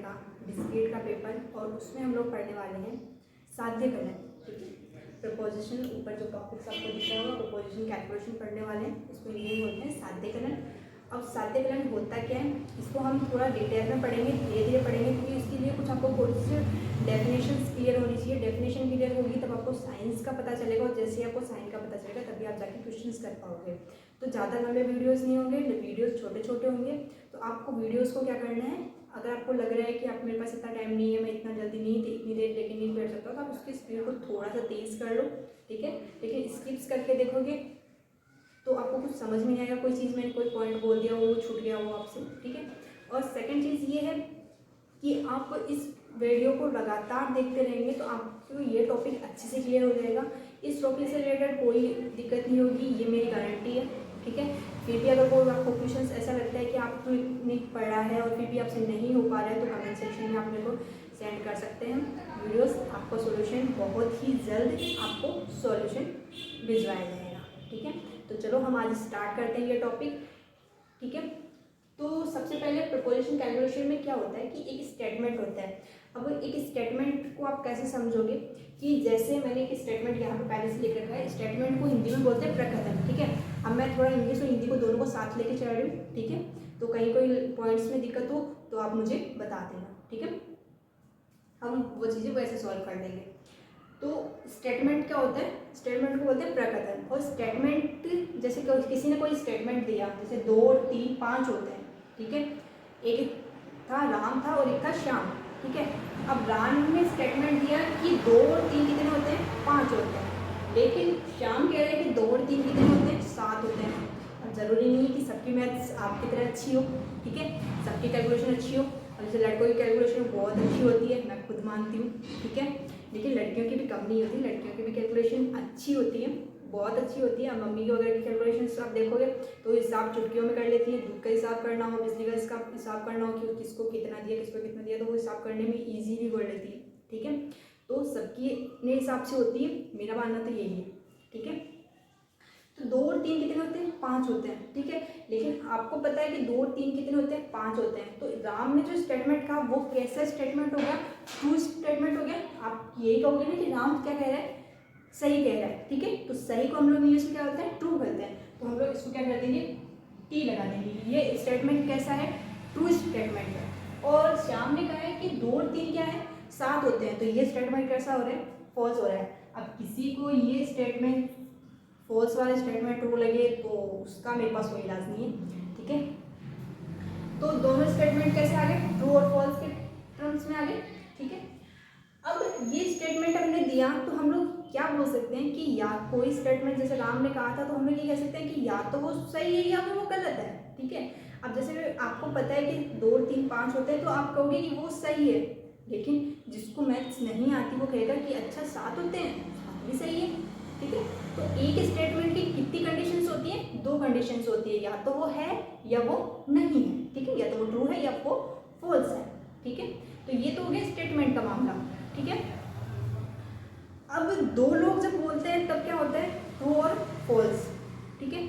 का डिस्क्रीट का पेपर, और उसमें हम लोग पढ़ने वाले हैं साध्यकलन। ठीक है, प्रपोजिशन, ऊपर जो टॉपिक्स आपको दिख रहा होगा प्रपोजिशन कैलकुलेशन पढ़ने वाले हैं, इसको इंग्लिश में बोलते हैं साध्यकलन। अब साध्यकलन होता क्या है, इसको हम थोड़ा डिटेल में पढ़ेंगे, धीरे धीरे पढ़ेंगे, क्योंकि इसके लिए कुछ आपको कुछ डेफिनेशन क्लियर होनी चाहिए। डेफिनेशन क्लियर होगी तब आपको साइंस का पता चलेगा, और जैसे आपको साइंस का पता चलेगा तभी आप जाके क्वेश्चंस कर पाओगे। तो ज़्यादा लंबे वीडियोस नहीं होंगे, वीडियोस छोटे छोटे होंगे। तो आपको वीडियोस को क्या करना है, अगर आपको लग रहा है कि आप मेरे पास इतना टाइम नहीं है, मैं इतना जल्दी नहीं इतनी देर लेके नहीं बैठ सकता, तो आप उसकी स्पीड को थोड़ा सा तेज़ कर लो। ठीक है, लेकिन स्किप्स करके देखोगे तो आपको कुछ समझ में नहीं आएगा, कोई चीज़ मैंने कोई पॉइंट बोल दिया वो छूट गया वो आपसे। ठीक है, और सेकंड चीज़ ये है कि आप इस वीडियो को लगातार देखते रहेंगे तो आपको ये टॉपिक अच्छे से क्लियर हो जाएगा। इस टॉपिक से रिलेटेड कोई दिक्कत नहीं होगी, ये मेरी गारंटी है। ठीक है, फिर भी अगर कोई आपको क्वेश्चन ऐसा लगता है कि आपको नहीं पढ़ा है और फिर भी आपसे नहीं हो पा रहा है, तो कमेंट सेक्शन में आप मेरे को सेंड कर सकते हैं वीडियोस, आपको सॉल्यूशन बहुत ही जल्द आपको सॉल्यूशन भिजवाया जाएगा। ठीक है, तो चलो हम आज स्टार्ट करते हैं ये टॉपिक। ठीक है, तो सबसे पहले प्रपोजिशन कैलकुलेशन में क्या होता है कि एक स्टेटमेंट होता है। अब एक स्टेटमेंट को आप कैसे समझोगे कि जैसे मैंने एक स्टेटमेंट यहाँ पे पहले से लिख रखा है, स्टेटमेंट को हिंदी में बोलते हैं प्रकथन। ठीक है, अब मैं थोड़ा इंग्लिश और हिंदी को दोनों को साथ लेके चल रही हूँ। ठीक है, तो कहीं कोई पॉइंट्स में दिक्कत हो तो आप मुझे बता देना। ठीक है, हम वो चीज़ें वैसे सॉल्व कर लेंगे। तो स्टेटमेंट क्या होता है, स्टेटमेंट को बोलते हैं प्रकथन। और स्टेटमेंट जैसे किसी ने कोई स्टेटमेंट दिया, जैसे 2 3 5 होते हैं। ठीक है, एक था राम था और एक था श्याम। ठीक है, अब राम ने स्टेटमेंट दिया कि 2 और 3 कितने होते हैं, 5 होते हैं, लेकिन श्याम कह रहे हैं कि 2 और 3 कितने होते हैं, 7 होते हैं। अब ज़रूरी नहीं है कि सबकी मैथ्स आपकी तरह अच्छी हो। ठीक है, सबकी कैलकुलेशन अच्छी हो। अब जैसे लड़कों की कैलकुलेशन बहुत अच्छी होती है, मैं खुद मानती हूँ। ठीक है, लेकिन लड़कियों की भी कम नहीं होती, लड़कियों की भी कैलकुलेशन अच्छी होती है, बहुत अच्छी होती है। अब मम्मी की वगैरह की कैलकुलेशन आप देखोगे तो हिसाब चुटकियों में कर लेती है। दूध का हिसाब करना हो, बिजली का हिसाब करना हो कि किसको कितना दिया किसको कितना दिया, तो वो हिसाब करने में ईजीली कर लेती है। ठीक है, तो सबकी अपने हिसाब से होती है, मेरा मानना तो यही है। ठीक है, तो 2 और 3 कितने होते हैं, 5 होते हैं। ठीक है, लेकिन आपको पता है कि 2 और 3 कितने होते हैं, 5 होते हैं। तो राम ने जो स्टेटमेंट कहा वो कैसा स्टेटमेंट हो गया, ट्रू स्टेटमेंट हो गया। आप यही कहोगे ना कि राम क्या कह रहा है, सही कह रहा है। ठीक है, तो सही को हम लोग इंग्लिश में क्या होता है, ट्रू बोलते हैं। तो हम लोग इसको क्या कर देंगे, टी लगा देंगे। ये स्टेटमेंट कैसा है, ट्रू स्टेटमेंट है। और श्याम ने कहा है कि 2 और 3 क्या है, 7 होते हैं, तो ये स्टेटमेंट कैसा हो रहा है, फॉल्स हो रहा है। अब किसी को ये स्टेटमेंट फॉल्स वाले स्टेटमेंट ट्रू लगे तो उसका मेरे पास कोई इलाज नहीं है। ठीक है, तो दोनों स्टेटमेंट कैसे आ गए, ट्रू और फॉल्स के टर्म्स में आ गए। ठीक है, अब ये स्टेटमेंट हमने दिया तो हम लोग क्या बोल सकते हैं कि या कोई स्टेटमेंट जैसे राम ने कहा था तो हम लोग ये कह सकते हैं कि या तो वो सही है या फिर वो गलत है। ठीक है, अब जैसे आपको पता है कि 2 3 5 होते हैं तो आप कहोगे कि वो सही है, लेकिन जिसको मैथ्स नहीं आती वो कहेगा कि अच्छा 7 होते हैं, 7 भी सही है। ठीक है, तो एक स्टेटमेंट की कितनी कंडीशंस होती हैं, 2 कंडीशंस होती है, या तो वो है या वो नहीं है। ठीक है, या तो वो ट्रू है या वो फॉल्स है। ठीक है, तो ये तो हो गया स्टेटमेंट का मामला। ठीक है, अब 2 लोग जब बोलते हैं तब क्या होता है, ट्रू और फॉल्स। ठीक है,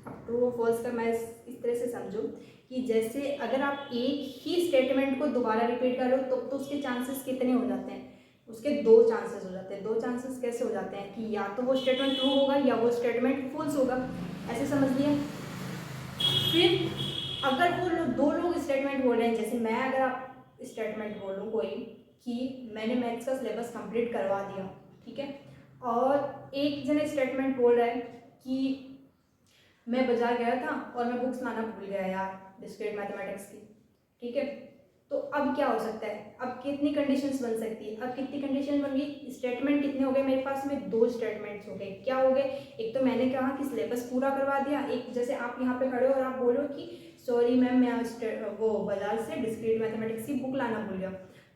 अब ट्रू और फॉल्स का मैं इस तरह से समझो कि जैसे अगर आप एक ही स्टेटमेंट को दोबारा रिपीट कर रहे हो तो उसके चांसेस कितने हो जाते हैं, उसके 2 चांसेस हो जाते हैं। 2 चांसेस कैसे हो जाते हैं कि या तो वो स्टेटमेंट ट्रू होगा या वो स्टेटमेंट फॉल्स होगा, ऐसे समझ लिया। फिर अगर वो 2 लोग स्टेटमेंट बोल रहे हैं, जैसे मैं अगर आप स्टेटमेंट बोलूँ कोई कि मैंने मैथ्स का सिलेबस कंप्लीट करवा दिया। ठीक है, और एक जन स्टेटमेंट बोल रहा है कि मैं बाजार गया था और मैं बुक्स लाना भूल गया यार, डिस्क्रीट मैथमेटिक्स की। ठीक है, तो अब क्या हो सकता है, अब कितनी कंडीशंस बन सकती है, अब कितनी कंडीशन बन गई, स्टेटमेंट कितने हो गए मेरे पास में, 2 स्टेटमेंट्स हो गए। क्या हो गए, एक तो मैंने कहा कि सिलेबस पूरा करवा दिया, एक जैसे आप यहाँ पे खड़े हो और आप बोलो कि सॉरी मैम मैं वो बाजार से डिस्क्रीट मैथमेटिक्स की बुक लाना भूल गया।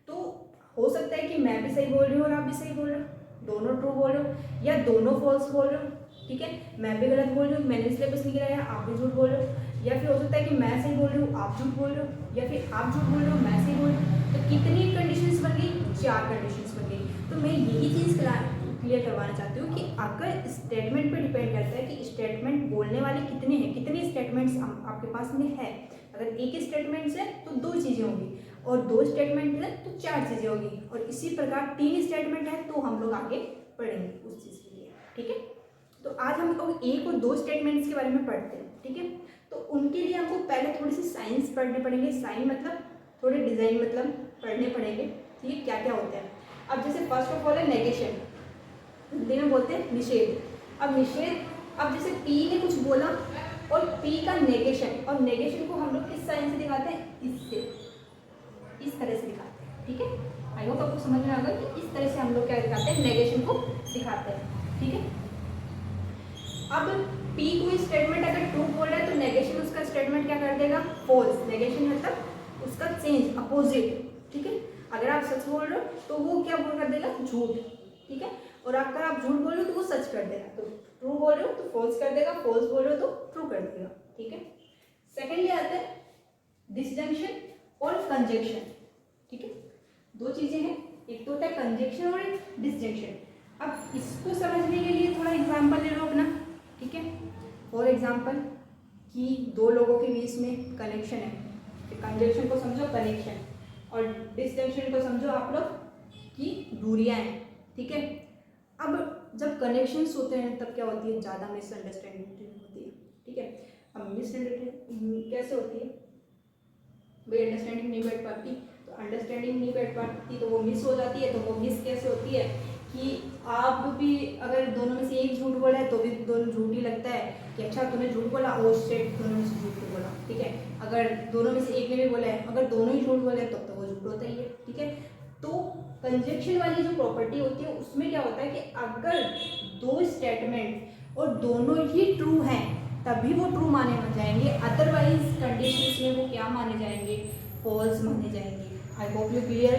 तो हो सकता है कि मैं भी सही बोल रही हूँ और आप भी सही बोल रहे हो, दोनों ट्रू बोल रहे हो या दोनों फॉल्स बोल रहे हो। ठीक है, मैं भी गलत बोल रही हूँ, मैंने सिलेबस नहीं कराया, आप भी झूठ बोल रहे हो, या फिर हो सकता है कि मैं सही बोल रही हूँ आप झूठ बोल रहे हो, या फिर आप झूठ बोल रहे हो मैं सही बोल रही हूँ। तो कितनी कंडीशंस बन गई, 4 कंडीशंस बन गई। तो मैं यही चीज़ क्लियर करवाना चाहती हूँ कि अगर स्टेटमेंट पे डिपेंड करता है कि स्टेटमेंट बोलने वाले कितने हैं, कितने स्टेटमेंट्स आपके पास में है। अगर एक स्टेटमेंट है तो 2 चीज़ें होंगी, और 2 स्टेटमेंट है तो 4 चीज़ें होगी, और इसी प्रकार 3 स्टेटमेंट है तो हम लोग आगे पढ़ेंगे उस चीज़ के लिए। ठीक है, तो आज हम लोग 1 और 2 स्टेटमेंट्स के बारे में पढ़ते हैं। ठीक है, तो उनके लिए हमको पहले थोड़ी सी साइंस पढ़ने पड़ेंगे। साइन मतलब थोड़े डिज़ाइन मतलब पढ़ने पड़ेंगे। ठीक है, क्या क्या होते हैं। अब जैसे फर्स्ट ऑफ ऑल है नेगेशन, हिंदी में बोलते हैं निषेध। अब निषेध, अब जैसे पी ने कुछ बोला और पी का नेगेशन, और नेगेशन को हम लोग किस साइन से दिखाते हैं, इससे, इस तरह से दिखाते हैं। ठीक है, आई होप आपको समझ में आ गया कि इस तरह से हम लोग क्या दिखाते हैं, नेगेशन को दिखाते हैं। ठीक है, अब P कोई स्टेटमेंट अगर ट्रू बोल रहा है तो नेगेशन उसका स्टेटमेंट क्या कर देगा, फॉल्स। नेगेशन मतलब उसका चेंज, अपोजिट। ठीक है, अगर आप सच बोल रहे हो तो वो क्या बोल कर देगा, झूठ। ठीक है, और अगर आप झूठ बोल रहे हो तो वो सच कर देगा। तो ट्रू बोल रहे हो तो फॉल्स कर देगा, फॉल्स बोल रहे हो तो ट्रू कर देगा। ठीक है, सेकेंडली आते हैं डिसजंक्शन और कंजंक्शन। ठीक है, 2 चीजें हैं, एक तो होता है कंजंक्शन और एक डिसजंक्शन। अब इसको समझने के लिए थोड़ा एग्जाम्पल ले लो अपना। ठीक है, फॉर एग्जाम्पल कि 2 लोगों के बीच में कनेक्शन है, कंजंक्शन को समझो कनेक्शन, और डिसजंक्शन को समझो आप लोग कि दूरियां हैं। ठीक है, अब जब कनेक्शंस होते हैं तब क्या होती है, ज़्यादा मिसअंडरस्टैंडिंग होती है। ठीक है, अब मिसअंडरस्टैंडिंग कैसे होती है भाई, अंडरस्टैंडिंग नहीं बैठ पाती, तो अंडरस्टैंडिंग नहीं बैठ पाती तो वो मिस हो जाती है। तो वो मिस कैसे होती है कि आप भी अगर दोनों में से एक झूठ बोला है तो भी दोनों झूठ ही लगता है कि अच्छा तूने झूठ बोला, ओ शिट दोनों में से झूठ क्यों बोला। ठीक है, अगर दोनों में से एक ने भी बोला है, अगर दोनों ही झूठ बोले तब तो वो झूठ होता ही है। ठीक है, तो कंजंक्शन वाली जो प्रॉपर्टी होती है उसमें क्या होता है कि अगर 2 स्टेटमेंट और दोनों ही ट्रू हैं तभी वो ट्रू माने जाएंगे, अदरवाइज कंडीशंस में वो क्या माने जाएंगे, फॉल्स माने जाएंगे। I hope you clear.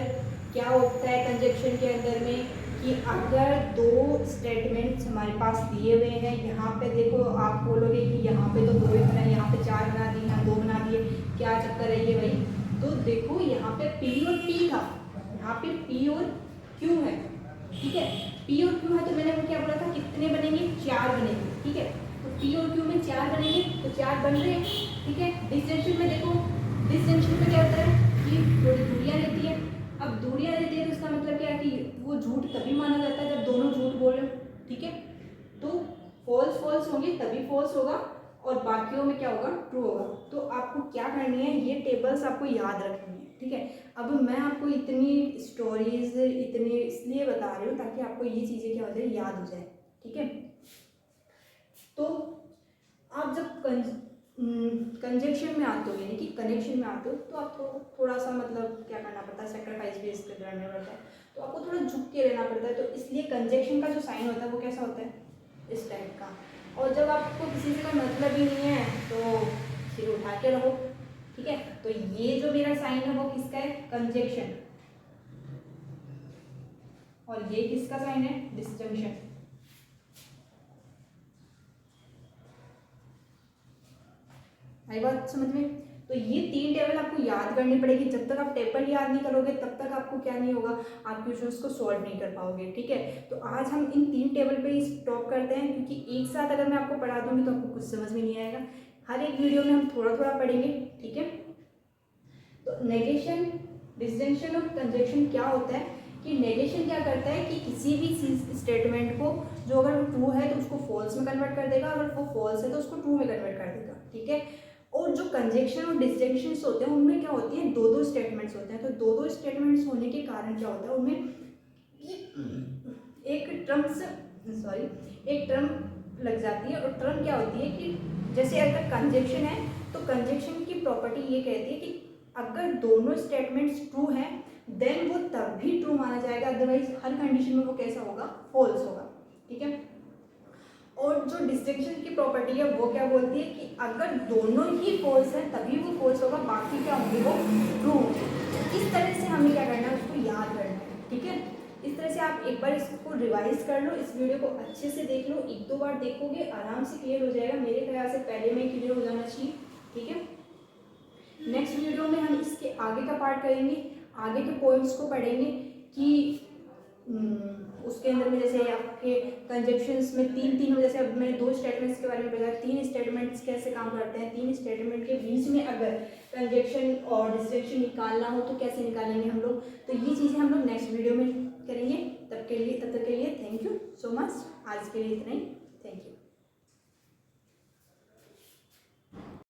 क्या होता है कंजंक्शन के अंदर में कि अगर 2 स्टेटमेंट्स हमारे पास दिए हुए हैं, यहाँ पे देखो आप बोलोगे कि यहाँ पे तो 2 ही बना, यहाँ पे 4 बना दिए, यहाँ 2 बना दिए, क्या चक्कर है ये भाई। तो देखो यहाँ पे P और P था, यहाँ पे P और Q है। ठीक है, P और Q है तो मैंने वो क्या बोला था, कितने बनेंगे, 4 बनेंगे। ठीक है, तो P और Q में 4 बनेंगे तो 4 बन रहे हैं। ठीक है, डिसजंक्शन में देखो, डिसजंक्शन में क्या होता है कि थोड़ी दूरियां रहती है। अब दूरियां रहती है तो इसका मतलब क्या है कि वो झूठ तभी माना जाता है जब दोनों झूठ बोल रहे हो। ठीक है, तो फॉल्स फॉल्स होंगे तभी फॉल्स होगा और बाकियों में क्या होगा, ट्रू होगा। तो आपको क्या करनी है, ये टेबल्स आपको याद रखनी है। ठीक है, अब मैं आपको इतनी स्टोरीज इतने इसलिए बता रही हूँ ताकि आपको ये चीज़ें क्या हो जाए, याद हो जाए। ठीक है, तो आप जब कंजंक्शन में आते हो यानी कि कनेक्शन में आते हो तो आपको थोड़ा सा मतलब क्या करना पड़ता है, सेक्रीफाइस भी इसके करना पड़ता है, तो आपको थोड़ा झुक के रहना पड़ता है। तो इसलिए कंजंक्शन का जो साइन होता है वो कैसा होता है, इस टाइप का। और जब आपको किसी से का मतलब ही नहीं है तो सिर उठा के रहो। ठीक है, तो ये जो मेरा साइन है वो किसका है, कंजंक्शन, और ये किसका साइन है, डिसजंक्शन। आई बात समझ में। तो ये 3 टेबल आपको याद करनी पड़ेगी। जब तक आप टेबल याद नहीं करोगे तब तक आपको क्या नहीं होगा, आप क्वेश्चंस को सॉल्व नहीं कर पाओगे। ठीक है, तो आज हम इन 3 टेबल पे ही स्टॉप करते हैं, क्योंकि एक साथ अगर मैं आपको पढ़ा दूंगी तो आपको कुछ समझ में नहीं आएगा। हर एक वीडियो में हम थोड़ा थोड़ा पढ़ेंगे। ठीक है, तो नेगेशन, डिसजंक्शन और कंजंक्शन क्या होता है कि नेगेशन क्या करता है कि किसी भी स्टेटमेंट को जो अगर ट्रू है तो उसको फॉल्स में कन्वर्ट कर देगा, अगर वो फॉल्स है तो उसको ट्रू में कन्वर्ट कर देगा। ठीक है, और जो कंजंक्शन और डिसजंक्शन होते हैं उनमें क्या होती है, 2-2 स्टेटमेंट्स होते हैं। तो 2-2 स्टेटमेंट्स होने के कारण क्या होता है, उनमें एक टर्म लग जाती है। और टर्म क्या होती है कि जैसे अगर कंजंक्शन है तो कंजंक्शन की प्रॉपर्टी ये कहती है कि अगर दोनों स्टेटमेंट्स ट्रू हैं देन वो तब भी ट्रू माना जाएगा, अदरवाइज हर कंडीशन में वो कैसा होगा, फॉल्स होगा। ठीक है, और जो डिस्टिंक्शन की प्रॉपर्टी है वो क्या बोलती है कि अगर दोनों ही फॉल्स हैं तभी वो फॉल्स होगा, बाकी क्या होंगे, वो ट्रू होंगे। इस तरह से हमें क्या करना है, उसको याद करना है। ठीक है, इस तरह से आप एक बार इसको रिवाइज कर लो, इस वीडियो को अच्छे से देख लो, 1-2 बार देखोगे आराम से क्लियर हो जाएगा। मेरे ख्याल से पहले में क्लियर हो जाना चाहिए। ठीक है, नेक्स्ट वीडियो में हम इसके आगे का पार्ट करेंगे, आगे के पॉइंट्स को पढ़ेंगे कि उसके अंदर में जैसे आपके कंजक्शंस में तीन जैसे अब मैंने 2 स्टेटमेंट्स के बारे में बताया, 3 स्टेटमेंट्स कैसे काम करते हैं, 3 स्टेटमेंट के बीच में अगर कंजक्शन और डिस्टिंक्शन निकालना हो तो कैसे निकालेंगे हम लोग। तो ये चीज़ें हम लोग नेक्स्ट वीडियो में करेंगे। तब तक के लिए थैंक यू सो मच। आज के लिए इतना ही, थैंक यू।